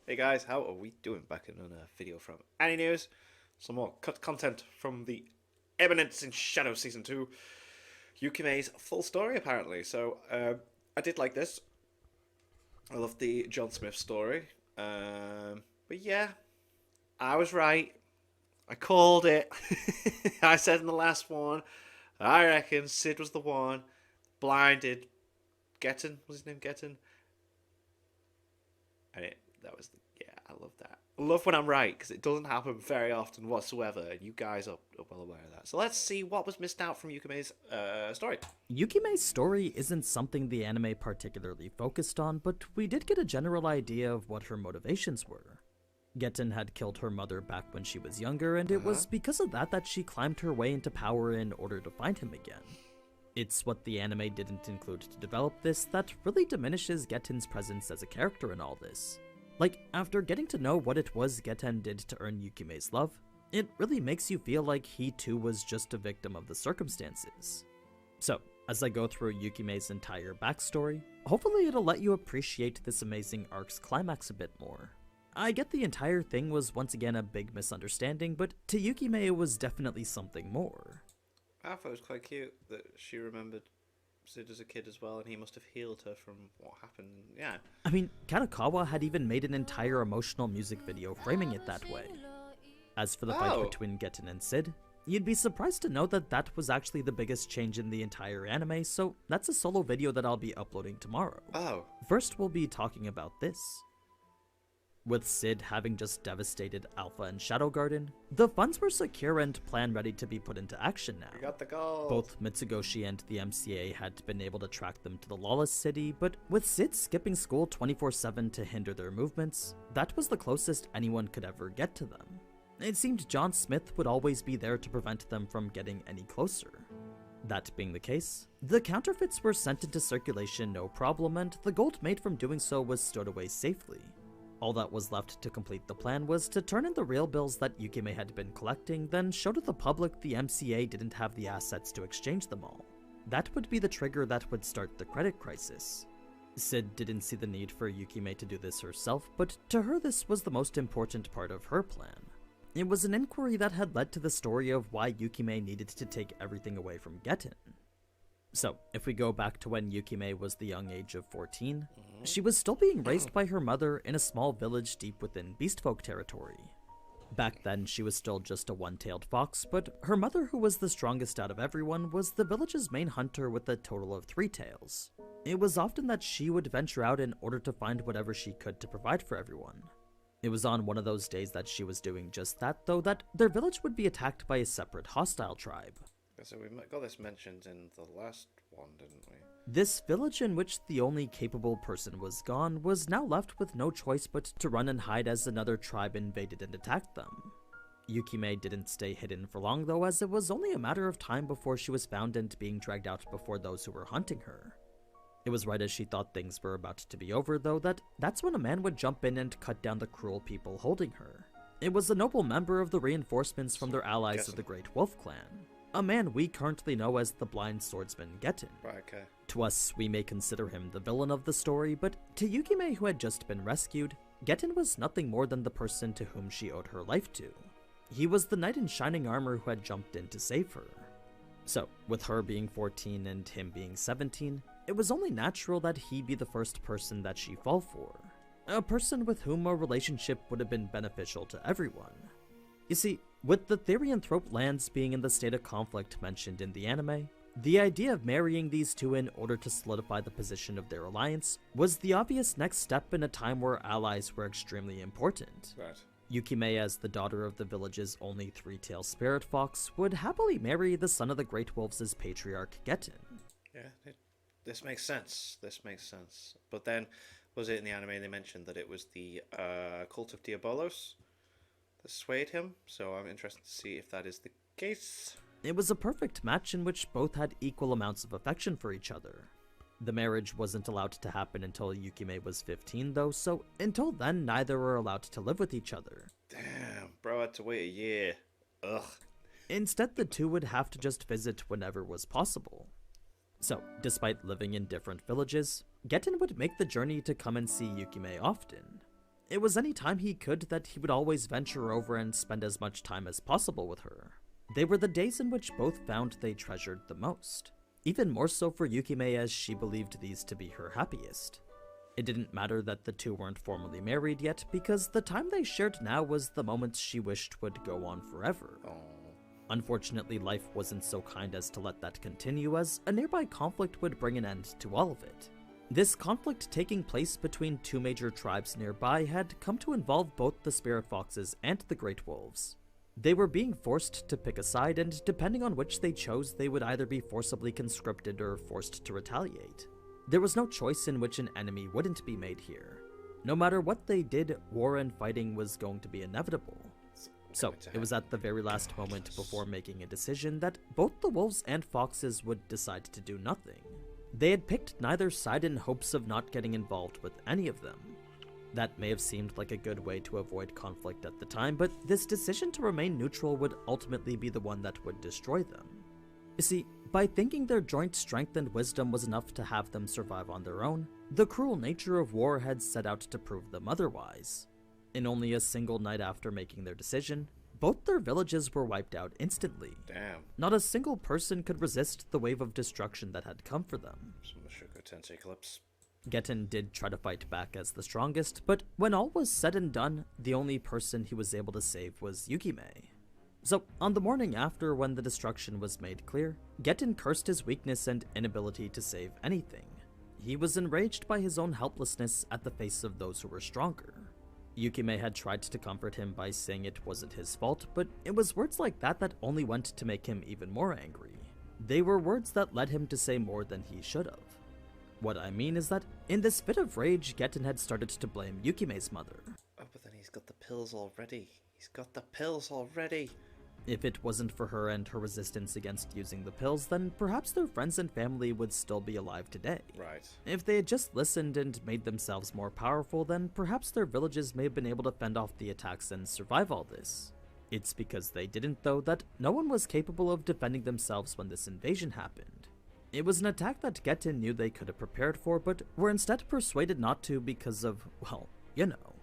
Hey guys, how are we doing? Back in a video from Any News. Some more cut content from the Eminence in Shadow Season 2. Yukime's full story, apparently. So, I did like this. I love the John Smith story. But yeah, I was right. I called it. I said in the last one, I reckon Sid was the one. Blinded. Getten? Was his name Getten? And that was yeah, I love that. I love when I'm right because it doesn't happen very often whatsoever, and you guys are well aware of that. So let's see what was missed out from Yukime's story. Yukime's story isn't something the anime particularly focused on, but we did get a general idea of what her motivations were. Getten had killed her mother back when she was younger, and it was because of that she climbed her way into power in order to find him again. It's what the anime didn't include to develop this that really diminishes Getten's presence as a character in all this. Like, after getting to know what it was Getten did to earn Yukime's love, it really makes you feel like he too was just a victim of the circumstances. So, as I go through Yukime's entire backstory, hopefully it'll let you appreciate this amazing arc's climax a bit more. I get the entire thing was once again a big misunderstanding, but to Yukime it was definitely something more. I thought it was quite cute that she remembered Sid as a kid as well, and he must have healed her from what happened. Yeah. I mean, Kanekawa had even made an entire emotional music video framing it that way. As for the fight between Getten and Sid, you'd be surprised to know that that was actually the biggest change in the entire anime, so that's a solo video that I'll be uploading tomorrow. First, we'll be talking about this. With Sid having just devastated Alpha and Shadow Garden, the funds were secure and plan ready to be put into action now. We got the gold. Both Mitsugoshi and the MCA had been able to track them to the Lawless City, but with Sid skipping school 24/7 to hinder their movements, that was the closest anyone could ever get to them. It seemed John Smith would always be there to prevent them from getting any closer. That being the case, the counterfeits were sent into circulation no problem, and the gold made from doing so was stowed away safely. All that was left to complete the plan was to turn in the real bills that Yukime had been collecting, then show to the public the MCA didn't have the assets to exchange them all. That would be the trigger that would start the credit crisis. Sid didn't see the need for Yukime to do this herself, but to her this was the most important part of her plan. It was an inquiry that had led to the story of why Yukime needed to take everything away from Getten. So, if we go back to when Yukime was the young age of 14, she was still being raised by her mother in a small village deep within beastfolk territory. Back then, she was still just a one-tailed fox, but her mother, who was the strongest out of everyone, was the village's main hunter with a total of 3 tails. It was often that she would venture out in order to find whatever she could to provide for everyone. It was on one of those days that she was doing just that, though, that their village would be attacked by a separate hostile tribe. So we got this mentioned in the last one, didn't we? This village, in which the only capable person was gone, was now left with no choice but to run and hide as another tribe invaded and attacked them. Yukime didn't stay hidden for long though, as it was only a matter of time before she was found and being dragged out before those who were hunting her. It was right as she thought things were about to be over though that's when a man would jump in and cut down the cruel people holding her. It was a noble member of the reinforcements from their allies of the Great Wolf Clan. A man we currently know as the Blind Swordsman Getten. Right, okay. To us, we may consider him the villain of the story, but to Yukime, who had just been rescued, Getten was nothing more than the person to whom she owed her life to. He was the knight in shining armor who had jumped in to save her. So, with her being 14 and him being 17, it was only natural that he be the first person that she fall for. A person with whom a relationship would have been beneficial to everyone. You see, with the Therianthrope lands being in the state of conflict mentioned in the anime, the idea of marrying these two in order to solidify the position of their alliance was the obvious next step in a time where allies were extremely important. Right. Yukime, as the daughter of the village's only 3-tailed spirit fox, would happily marry the son of the Great Wolves' patriarch Getten. Yeah, this makes sense. This makes sense. But then, was it in the anime they mentioned that it was the cult of Diabolos that swayed him? So I'm interested to see if that is the case. It was a perfect match in which both had equal amounts of affection for each other. The marriage wasn't allowed to happen until Yukime was 15 though, so until then neither were allowed to live with each other. Damn, bro, I had to wait a year. Ugh. Instead, the two would have to just visit whenever was possible. So, despite living in different villages, Getten would make the journey to come and see Yukime often. It was any time he could that he would always venture over and spend as much time as possible with her. They were the days in which both found they treasured the most. Even more so for Yukime, as she believed these to be her happiest. It didn't matter that the two weren't formally married yet, because the time they shared now was the moments she wished would go on forever. Unfortunately, life wasn't so kind as to let that continue, as a nearby conflict would bring an end to all of it. This conflict taking place between two major tribes nearby had come to involve both the spirit foxes and the great wolves. They were being forced to pick a side, and depending on which they chose, they would either be forcibly conscripted or forced to retaliate. There was no choice in which an enemy wouldn't be made here. No matter what they did, war and fighting was going to be inevitable. So, it was at the very last moment before making a decision that both the wolves and foxes would decide to do nothing. They had picked neither side in hopes of not getting involved with any of them. That may have seemed like a good way to avoid conflict at the time, but this decision to remain neutral would ultimately be the one that would destroy them. You see, by thinking their joint strength and wisdom was enough to have them survive on their own, the cruel nature of war had set out to prove them otherwise. In only a single night after making their decision, both their villages were wiped out instantly. Damn. Not a single person could resist the wave of destruction that had come for them. Some sugar tense eclipse. Getten did try to fight back as the strongest, but when all was said and done, the only person he was able to save was Yukime. So, on the morning after, when the destruction was made clear, Getten cursed his weakness and inability to save anything. He was enraged by his own helplessness at the face of those who were stronger. Yukime had tried to comfort him by saying it wasn't his fault, but it was words like that that only went to make him even more angry. They were words that led him to say more than he should have. What I mean is that, in this fit of rage, Getten had started to blame Yukime's mother. Oh, but then he's got the pills already. He's got the pills already. If it wasn't for her and her resistance against using the pills, then perhaps their friends and family would still be alive today. Right. If they had just listened and made themselves more powerful, then perhaps their villages may have been able to fend off the attacks and survive all this. It's because they didn't, though, that no one was capable of defending themselves when this invasion happened. It was an attack that Getten knew they could have prepared for, but were instead persuaded not to because of, well, you know.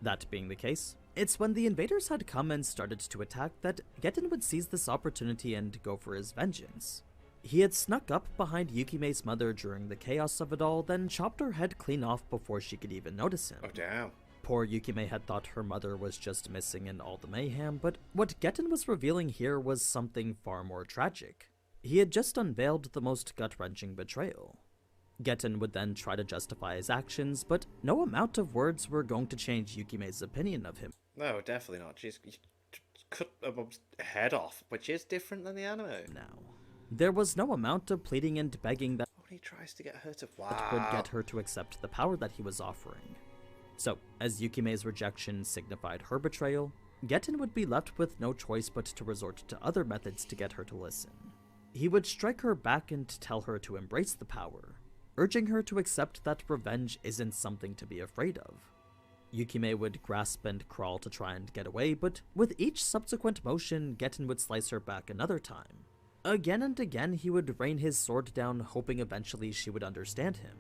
That being the case, it's when the invaders had come and started to attack that Getten would seize this opportunity and go for his vengeance. He had snuck up behind Yukime's mother during the chaos of it all, then chopped her head clean off before she could even notice him. Oh, damn. Poor Yukime had thought her mother was just missing in all the mayhem, but what Getten was revealing here was something far more tragic. He had just unveiled the most gut-wrenching betrayal. Getten would then try to justify his actions, but no amount of words were going to change Yukime's opinion of him. No, definitely not. She's cut a mum's head off, which is different than the anime. Now, there was no amount of pleading and begging that When he tries to get her to... would get her to accept the power that he was offering. So, as Yukime's rejection signified her betrayal, Getten would be left with no choice but to resort to other methods to get her to listen. He would strike her back and tell her to embrace the power, urging her to accept that revenge isn't something to be afraid of. Yukime would grasp and crawl to try and get away, but with each subsequent motion, Getten would slice her back another time. Again and again, he would rain his sword down, hoping eventually she would understand him.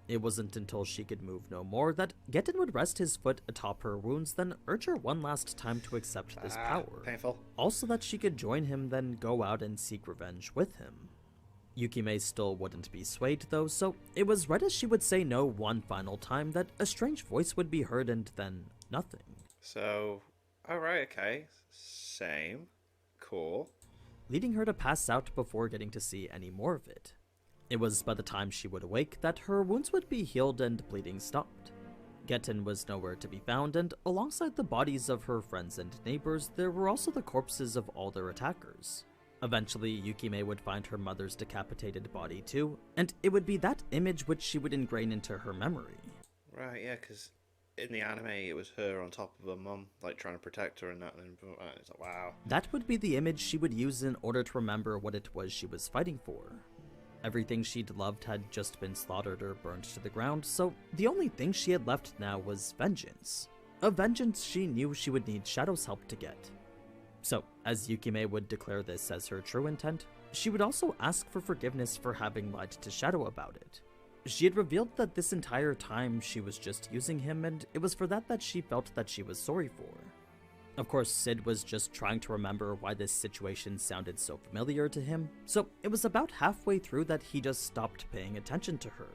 It wasn't until she could move no more that Getten would rest his foot atop her wounds, then urge her one last time to accept this power. Painful. Also that she could join him, then go out and seek revenge with him. Yukime still wouldn't be swayed though, so it was right as she would say no one final time that a strange voice would be heard and then nothing. So, alright, okay. Same. Cool. Leading her to pass out before getting to see any more of it. It was by the time she would awake that her wounds would be healed and bleeding stopped. Getten was nowhere to be found, and alongside the bodies of her friends and neighbors, there were also the corpses of all their attackers. Eventually, Yukime would find her mother's decapitated body too, and it would be that image which she would ingrain into her memory. Right, yeah, because in the anime, it was her on top of her mum, like trying to protect her and that, and it's like, wow. That would be the image she would use in order to remember what it was she was fighting for. Everything she'd loved had just been slaughtered or burned to the ground, so the only thing she had left now was vengeance. A vengeance she knew she would need Shadow's help to get. So, as Yukime would declare this as her true intent, she would also ask for forgiveness for having lied to Shadow about it. She had revealed that this entire time she was just using him, and it was for that she felt that she was sorry for. Of course, Sid was just trying to remember why this situation sounded so familiar to him, so it was about halfway through that he just stopped paying attention to her,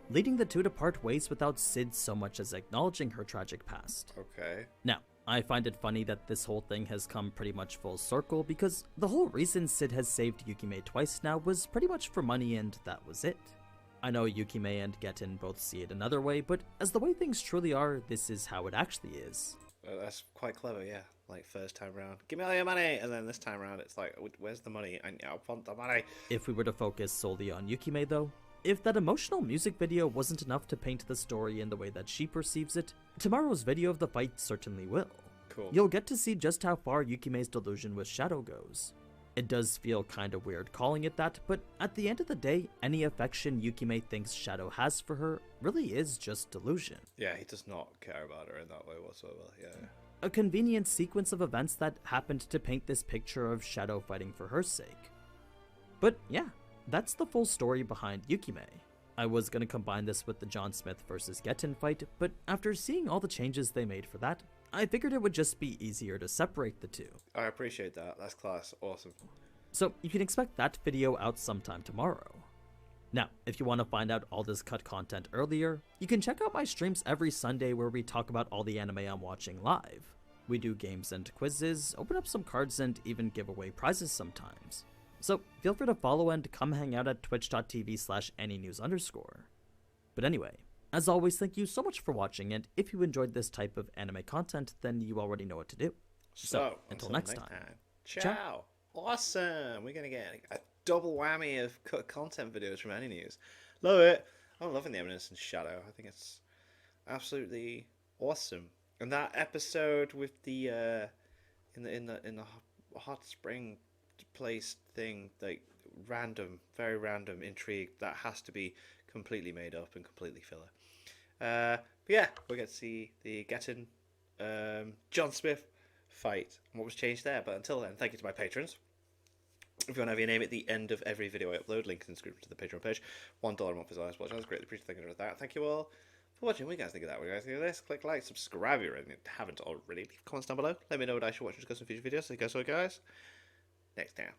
leading the two to part ways without Sid so much as acknowledging her tragic past. Okay. Now, I find it funny that this whole thing has come pretty much full circle, because the whole reason Sid has saved Yukime twice now was pretty much for money, and that was it. I know Yukime and Getten both see it another way, but as the way things truly are, this is how it actually is. That's quite clever, yeah. Like, first time round, give me all your money, and then this time round, it's like, where's the money? I want the money. If we were to focus solely on Yukime, though, if that emotional music video wasn't enough to paint the story in the way that she perceives it, tomorrow's video of the fight certainly will. Cool. You'll get to see just how far Yukime's delusion with Shadow goes. It does feel kinda weird calling it that, but at the end of the day, any affection Yukime thinks Shadow has for her really is just delusion. Yeah, he does not care about her in that way whatsoever, yeah. A convenient sequence of events that happened to paint this picture of Shadow fighting for her sake. But yeah, that's the full story behind Yukime. I was gonna combine this with the John Smith vs. Getten fight, but after seeing all the changes they made for that, I figured it would just be easier to separate the two. I appreciate that. That's class. Awesome. So you can expect that video out sometime tomorrow. Now, if you want to find out all this cut content earlier, you can check out my streams every Sunday where we talk about all the anime I'm watching live. We do games and quizzes, open up some cards, and even give away prizes sometimes. So feel free to follow and come hang out at twitch.tv/anynews_. But anyway, as always, thank you so much for watching, and if you enjoyed this type of anime content, then you already know what to do. So until next time. Ciao. Awesome. We're going to get a double whammy of content videos from Any News. Love it. I'm loving the Eminence in Shadow. I think it's absolutely awesome. And that episode with the in the hot spring place thing, like random, very random intrigue that has to be completely made up and completely filler. But yeah, we get to see the Getten John Smith fight and what was changed there. But until then, thank you to my patrons. If you want to have your name at the end of every video I upload, link in the description to the Patreon page. $1 a month is always watching. I greatly appreciate thinking of that. Thank you all for watching. What do you guys think of that? What do you guys think of this? Click like, subscribe if you haven't already. Leave comments down below. Let me know what I should watch and discuss in future videos. So you guys, next time.